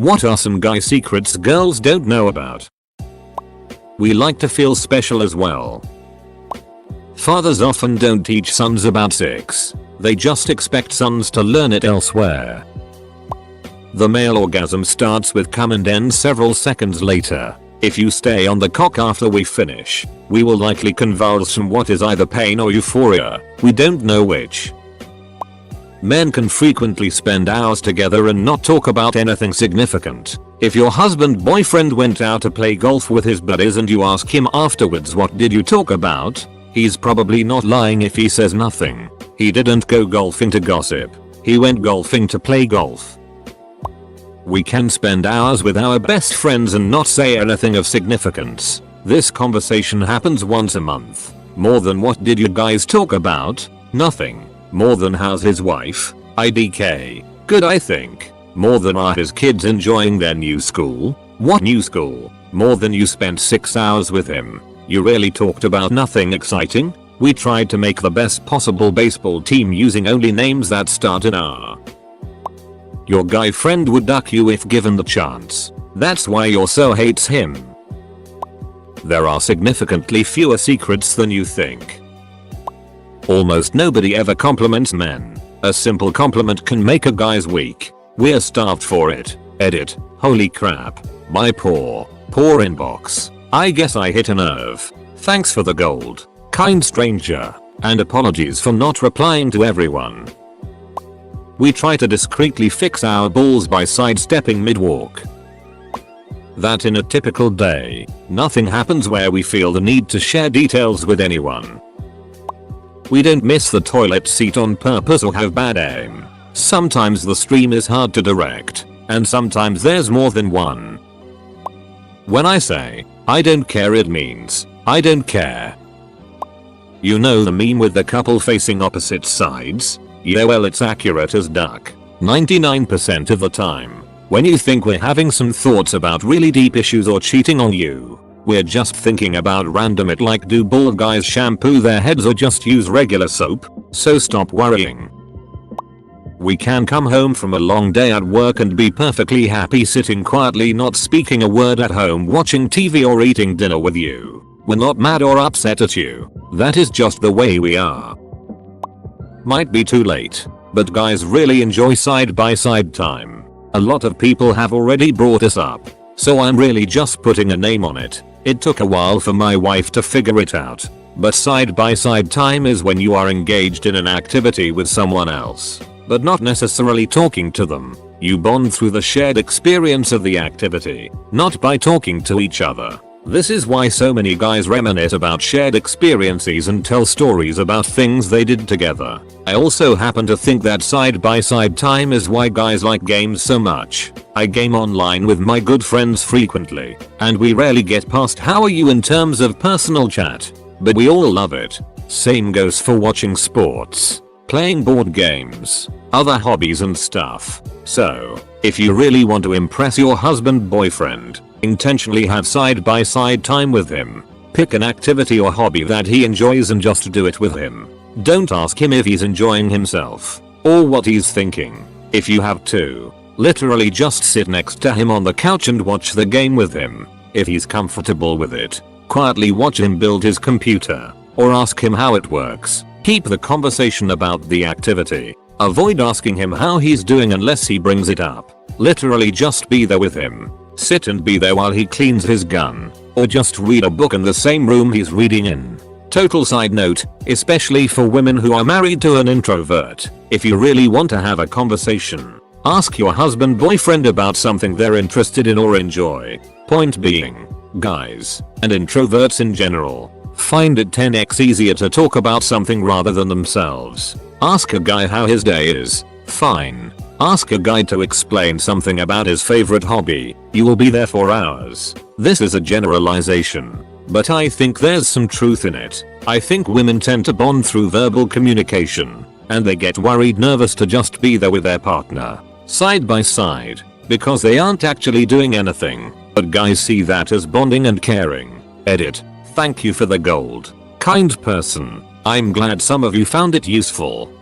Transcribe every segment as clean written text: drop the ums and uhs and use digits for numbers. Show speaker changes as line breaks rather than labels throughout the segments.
What are some guy secrets girls don't know about? We like to feel special as well. Fathers often don't teach sons about sex. They just expect sons to learn it elsewhere. The male orgasm starts with cum and ends several seconds later. If you stay on the cock after we finish, we will likely convulse from what is either pain or euphoria. We don't know which. Men can frequently spend hours together and not talk about anything significant. If your boyfriend went out to play golf with his buddies and you ask him afterwards what did you talk about, he's probably not lying if he says nothing. He didn't go golfing to gossip. He went golfing to play golf. We can spend hours with our best friends and not say anything of significance. This conversation happens once a month. More than what did you guys talk about? Nothing. More than how's his wife? IDK. Good I think. More than are his kids enjoying their new school? What new school? More than you spent 6 hours with him. You really talked about nothing exciting? We tried to make the best possible baseball team using only names that start in R. Your guy friend would duck you if given the chance. That's why your so hates him. There are significantly fewer secrets than you think. Almost nobody ever compliments men. A simple compliment can make a guy's week. We're starved for it. Edit. Holy crap. My poor inbox. I guess I hit a nerve. Thanks for the gold, kind stranger, and apologies for not replying to everyone. We try to discreetly fix our balls by sidestepping mid-walk. That in a typical day, nothing happens where we feel the need to share details with anyone. We don't miss the toilet seat on purpose or have bad aim. Sometimes the stream is hard to direct, and sometimes there's more than one. When I say, I don't care, it means, I don't care. You know the meme with the couple facing opposite sides? Yeah, well, it's accurate as duck. 99% of the time. When you think we're having some thoughts about really deep issues or cheating on you, we're just thinking about random it, like do bald guys shampoo their heads or just use regular soap? So stop worrying. We can come home from a long day at work and be perfectly happy sitting quietly not speaking a word at home watching TV or eating dinner with you. We're not mad or upset at you. That is just the way we are. Might be too late, but guys really enjoy side-by-side time. A lot of people have already brought us up, so I'm really just putting a name on it. It took a while for my wife to figure it out, but side-by-side time is when you are engaged in an activity with someone else, but not necessarily talking to them. You bond through the shared experience of the activity, not by talking to each other. This is why so many guys reminisce about shared experiences and tell stories about things they did together. I also happen to think that side-by-side time is why guys like games so much. I game online with my good friends frequently, and we rarely get past how are you in terms of personal chat, but we all love it. Same goes for watching sports, playing board games, other hobbies and stuff. So, if you really want to impress your boyfriend, intentionally have side-by-side time with him. Pick an activity or hobby that he enjoys and just do it with him. Don't ask him if he's enjoying himself or what he's thinking. If you have to, literally just sit next to him on the couch and watch the game with him. If he's comfortable with it, quietly watch him build his computer or ask him how it works. Keep the conversation about the activity. Avoid asking him how he's doing unless he brings it up. Literally just be there with him. Sit and be there while he cleans his gun, or just read a book in the same room he's reading in. Total side note, especially for women who are married to an introvert, if you really want to have a conversation, ask your boyfriend about something they're interested in or enjoy. Point being, guys, and introverts in general, find it 10x easier to talk about something rather than themselves. Ask a guy how his day is. Fine. Ask a guy to explain something about his favorite hobby. You will be there for hours. This is a generalization, but I think there's some truth in it. I think women tend to bond through verbal communication, and they get worried nervous to just be there with their partner, side by side, because they aren't actually doing anything, but guys see that as bonding and caring. Edit. Thank you for the gold, kind person. I'm glad some of you found it useful.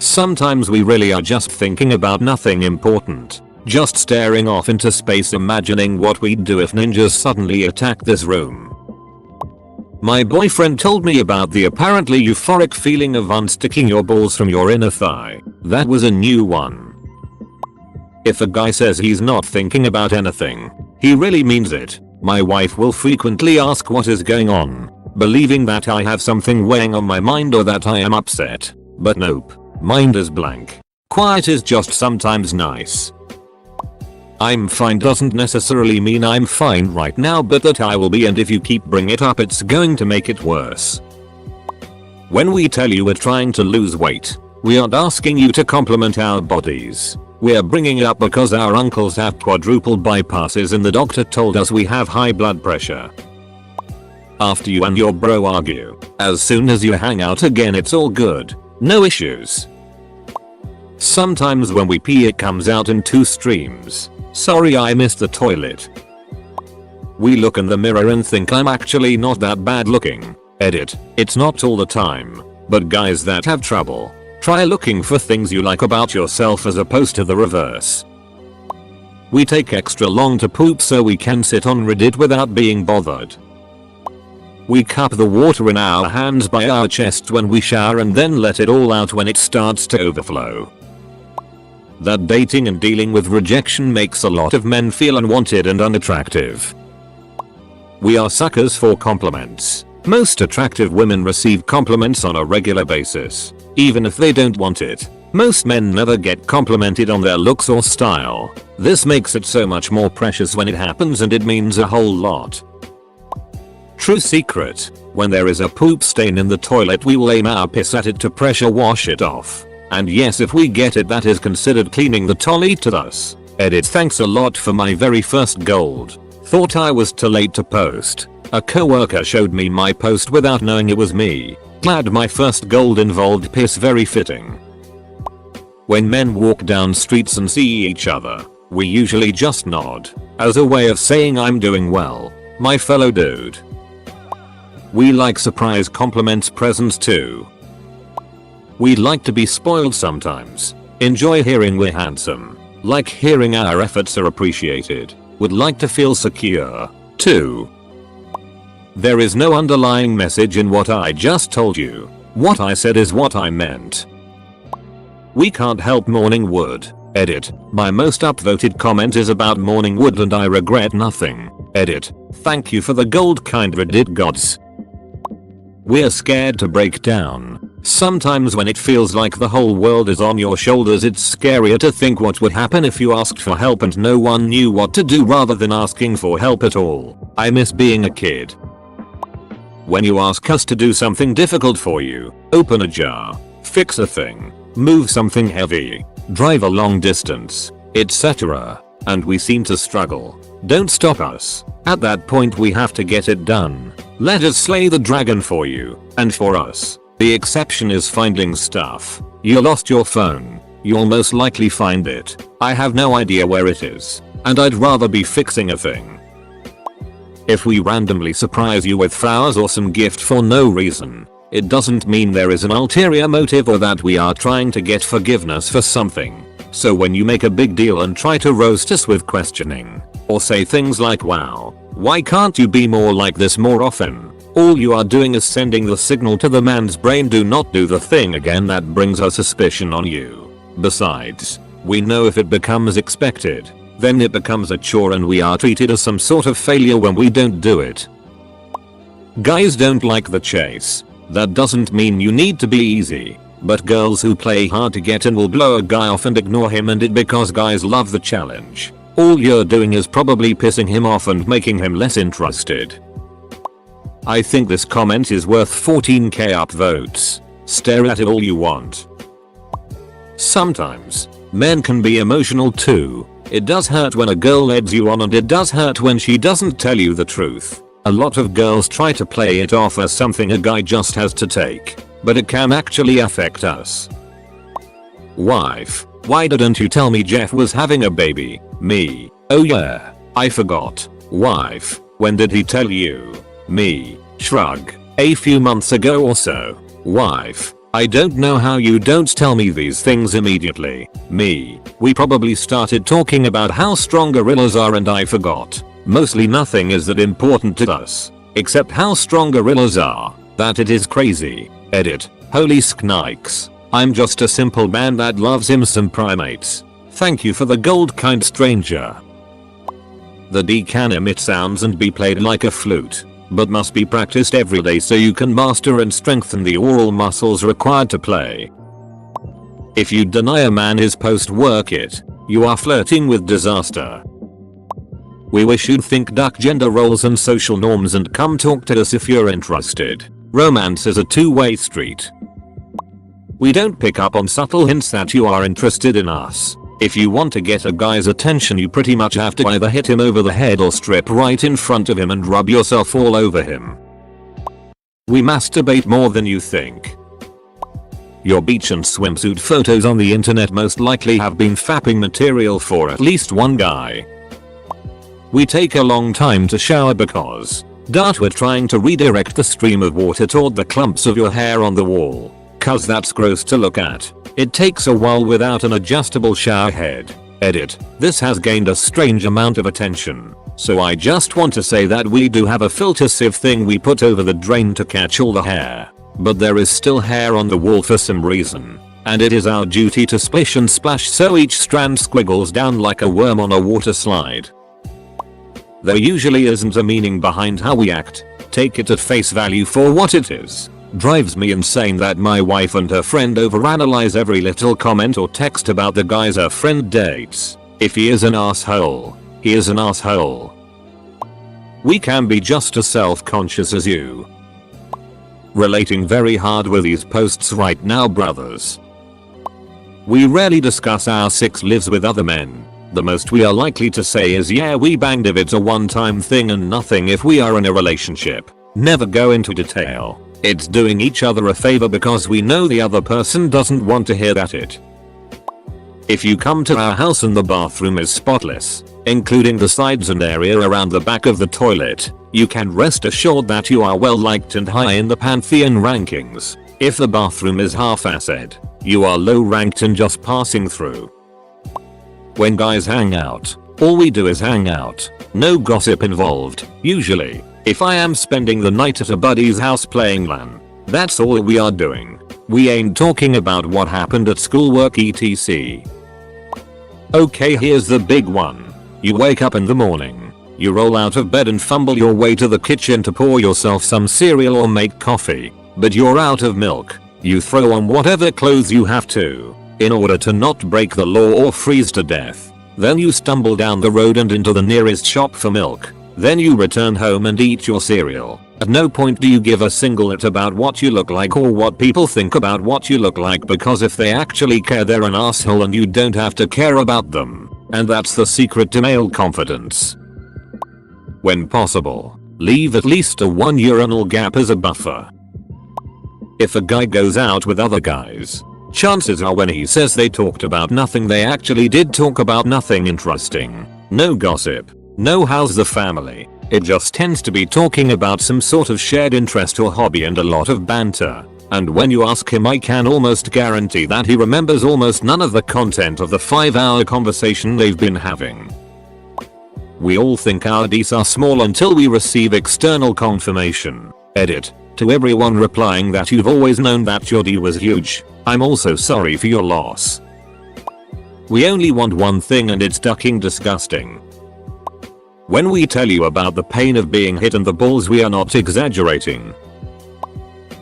Sometimes we really are just thinking about nothing important. just staring off into space imagining what we'd do if ninjas suddenly attacked this room. My boyfriend told me about the apparently euphoric feeling of unsticking your balls from your inner thigh. That was a new one. If a guy says he's not thinking about anything, he really means it. My wife will frequently ask what is going on, believing that I have something weighing on my mind or that I am upset. But nope, mind is blank. Quiet is just sometimes nice. I'm fine doesn't necessarily mean I'm fine right now, but that I will be, and if you keep bringing it up it's going to make it worse. When we tell you we're trying to lose weight, we aren't asking you to compliment our bodies. We're bringing it up because our uncles have quadruple bypasses and the doctor told us we have high blood pressure. After you and your bro argue, as soon as you hang out again it's all good. No issues. Sometimes when we pee it comes out in 2 streams. Sorry I missed the toilet. We look in the mirror and think I'm actually not that bad looking. Edit. It's not all the time. But guys that have trouble, try looking for things you like about yourself as opposed to the reverse. We take extra long to poop so we can sit on Reddit without being bothered. We cup the water in our hands by our chests when we shower and then let it all out when it starts to overflow. That dating and dealing with rejection makes a lot of men feel unwanted and unattractive. We are suckers for compliments. Most attractive women receive compliments on a regular basis, even if they don't want it. Most men never get complimented on their looks or style. This makes it so much more precious when it happens, and it means a whole lot. True secret: when there is a poop stain in the toilet we will aim our piss at it to pressure wash it off. And yes, if we get it that is considered cleaning the toilet to us. Edit. Thanks a lot for my very first gold. Thought I was too late to post. A coworker showed me my post without knowing it was me. Glad my first gold involved piss. Very fitting. When men walk down streets and see each other, we usually just nod, as a way of saying I'm doing well, my fellow dude. We like surprise compliments, presents too. We'd like to be spoiled sometimes. Enjoy hearing we're handsome. Like hearing our efforts are appreciated. Would like to feel secure, too. There is no underlying message in what I just told you. What I said is what I meant. We can't help mourning wood. Edit. My most upvoted comment is about mourning wood and I regret nothing. Edit. Thank you for the gold, kind Reddit gods. We're scared to break down. Sometimes when it feels like the whole world is on your shoulders, it's scarier to think what would happen if you asked for help and no one knew what to do rather than asking for help at all. I miss being a kid. When you ask us to do something difficult for you, open a jar, fix a thing, move something heavy, drive a long distance, etc., and we seem to struggle, don't stop us. At that point we have to get it done. Let us slay the dragon for you, and for us. The exception is finding stuff. You lost your phone. You'll most likely find it. I have no idea where it is, and I'd rather be fixing a thing. If we randomly surprise you with flowers or some gift for no reason, it doesn't mean there is an ulterior motive or that we are trying to get forgiveness for something. So when you make a big deal and try to roast us with questioning, or say things like wow, why can't you be more like this more often? All you are doing is sending the signal to the man's brain, do not do the thing again. That brings a suspicion on you. Besides, we know if it becomes expected, then it becomes a chore and we are treated as some sort of failure when we don't do it. Guys don't like the chase. That doesn't mean you need to be easy, but girls who play hard to get in will blow a guy off and ignore him, and it because guys love the challenge. All you're doing is probably pissing him off and making him less interested. I think this comment is worth 14k upvotes. Stare at it all you want. Sometimes, men can be emotional too. It does hurt when a girl eggs you on, and it does hurt when she doesn't tell you the truth. A lot of girls try to play it off as something a guy just has to take, but it can actually affect us. Wife: why didn't you tell me Jeff was having a baby? Me: oh yeah, I forgot. Wife: when did he tell you? Me: shrug: a few months ago or so. Wife: I don't know how you don't tell me these things immediately. We probably started talking about how strong gorillas are and I forgot. Mostly nothing is that important to us. Except how strong gorillas are. That it is crazy. Edit. Holy sknikes. I'm just a simple man that loves him some primates. Thank you for the gold, kind stranger. The D can emit sounds and be played like a flute, but must be practiced every day so you can master and strengthen the oral muscles required to play. If you deny a man his post-work it, you are flirting with disaster. We wish you'd think duck gender roles and social norms and come talk to us if you're interested. Romance is a two-way street. We don't pick up on subtle hints that you are interested in us. If you want to get a guy's attention you pretty much have to either hit him over the head or strip right in front of him and rub yourself all over him. We masturbate more than you think. Your beach and swimsuit photos on the internet most likely have been fapping material for at least one guy. We take a long time to shower because we're trying to redirect the stream of water toward the clumps of your hair on the wall. Cause that's gross to look at. It takes a while without an adjustable shower head. Edit. This has gained a strange amount of attention. So I just want to say that we do have a filter sieve thing we put over the drain to catch all the hair. But there is still hair on the wall for some reason. And it is our duty to splish and splash so each strand squiggles down like a worm on a water slide. There usually isn't a meaning behind how we act. Take it at face value for what it is. Drives me insane that my wife and her friend overanalyze every little comment or text about the guys her friend dates. If he is an asshole, he is an asshole. We can be just as self-conscious as you. Relating very hard with these posts right now, brothers. We rarely discuss our sex lives with other men. The most we are likely to say is yeah we banged if it's a one-time thing and nothing if we are in a relationship. Never go into detail. It's doing each other a favor because we know the other person doesn't want to hear that it. If you come to our house and the bathroom is spotless, including the sides and area around the back of the toilet, you can rest assured that you are well liked and high in the pantheon rankings. If the bathroom is half-assed, you are low ranked and just passing through. When guys hang out, all we do is hang out. No gossip involved, usually. If I am spending the night at a buddy's house playing LAN, that's all we are doing. We ain't talking about what happened at schoolwork etc. Okay, here's the big one. You wake up in the morning. You roll out of bed and fumble your way to the kitchen to pour yourself some cereal or make coffee. But you're out of milk. You throw on whatever clothes you have to, in order to not break the law or freeze to death. Then you stumble down the road and into the nearest shop for milk. Then you return home and eat your cereal. At no point do you give a single shit about what you look like or what people think about what you look like, because if they actually care they're an asshole and you don't have to care about them. And that's the secret to male confidence. When possible, leave at least a 1 urinal gap as a buffer. If a guy goes out with other guys, chances are when he says they talked about nothing they actually did talk about nothing interesting. No gossip. No how's the family. It just tends to be talking about some sort of shared interest or hobby and a lot of banter. And when you ask him, I can almost guarantee that he remembers almost none of the content of the 5-hour conversation they've been having. We all think our Ds are small until we receive external confirmation. Edit. To everyone replying that you've always known that your D was huge, I'm also sorry for your loss. We only want one thing and it's ducking disgusting. When we tell you about the pain of being hit in the balls, we are not exaggerating.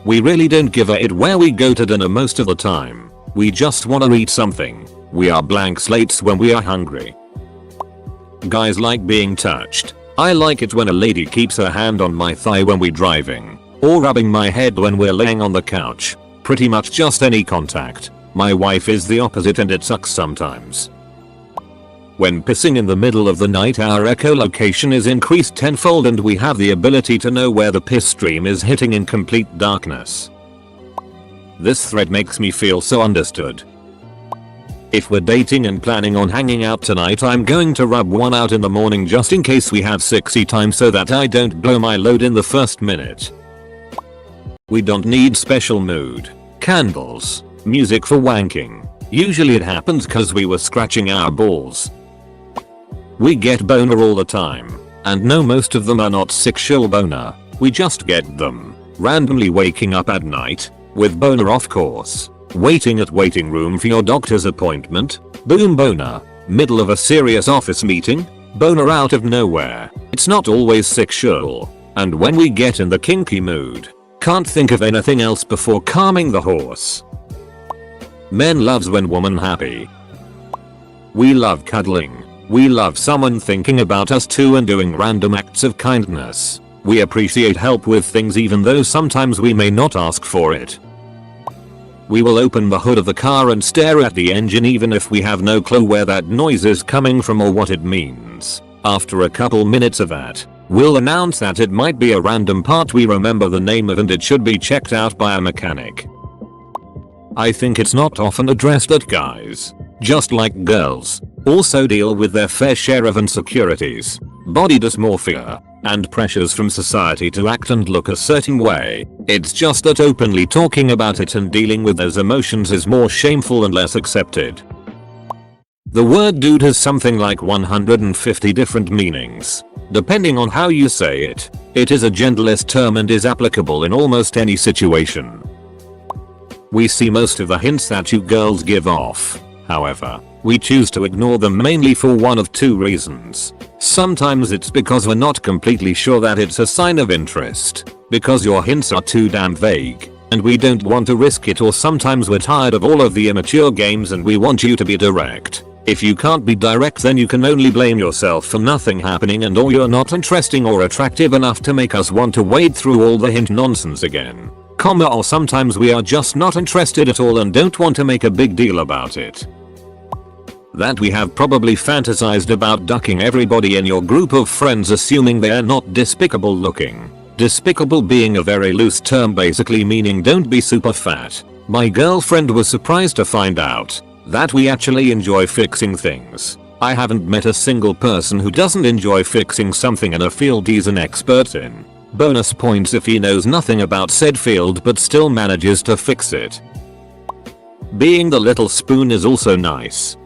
We really don't give a shit where we go to dinner most of the time. We just wanna eat something. We are blank slates when we are hungry. Guys like being touched. I like it when a lady keeps her hand on my thigh when we're driving, or rubbing my head when we're laying on the couch. Pretty much just any contact. My wife is the opposite and it sucks sometimes. When pissing in the middle of the night, our echolocation is increased tenfold and we have the ability to know where the piss stream is hitting in complete darkness. This thread makes me feel so understood. If we're dating and planning on hanging out tonight, I'm going to rub one out in the morning just in case we have sexy time so that I don't blow my load in the first minute. We don't need special mood. candles, music for wanking. Usually it happens cause we were scratching our balls. We get boner all the time. And no, most of them are not sexual boner. We just get them. Randomly waking up at night. With boner of course. Waiting at waiting room for your doctor's appointment. Boom boner. Middle of a serious office meeting. Boner out of nowhere. It's not always sexual. And when we get in the kinky mood. Can't think of anything else before calming the horse. Men loves when woman happy. We love cuddling. We love someone thinking about us too and doing random acts of kindness. We appreciate help with things even though sometimes we may not ask for it. We will open the hood of the car and stare at the engine even if we have no clue where that noise is coming from or what it means. After a couple minutes of that, we'll announce that it might be a random part we remember the name of and it should be checked out by a mechanic. I think it's not often addressed that guys, just like girls, also deal with their fair share of insecurities, body dysmorphia, and pressures from society to act and look a certain way. It's just that openly talking about it and dealing with those emotions is more shameful and less accepted. The word dude has something like 150 different meanings. Depending on how you say it, it is a genderless term and is applicable in almost any situation. We see most of the hints that you girls give off. However, we choose to ignore them mainly for one of two reasons. Sometimes it's because we're not completely sure that it's a sign of interest, because your hints are too damn vague, and we don't want to risk it, or sometimes we're tired of all of the immature games and we want you to be direct. If you can't be direct, then you can only blame yourself for nothing happening and or you're not interesting or attractive enough to make us want to wade through all the hint nonsense again. Or sometimes we are just not interested at all and don't want to make a big deal about it. That we have probably fantasized about ducking everybody in your group of friends assuming they are not despicable looking. Despicable being a very loose term, basically meaning don't be super fat. My girlfriend was surprised to find out that we actually enjoy fixing things. I haven't met a single person who doesn't enjoy fixing something in a field he's an expert in. Bonus points if he knows nothing about said field but still manages to fix it. Being the little spoon is also nice.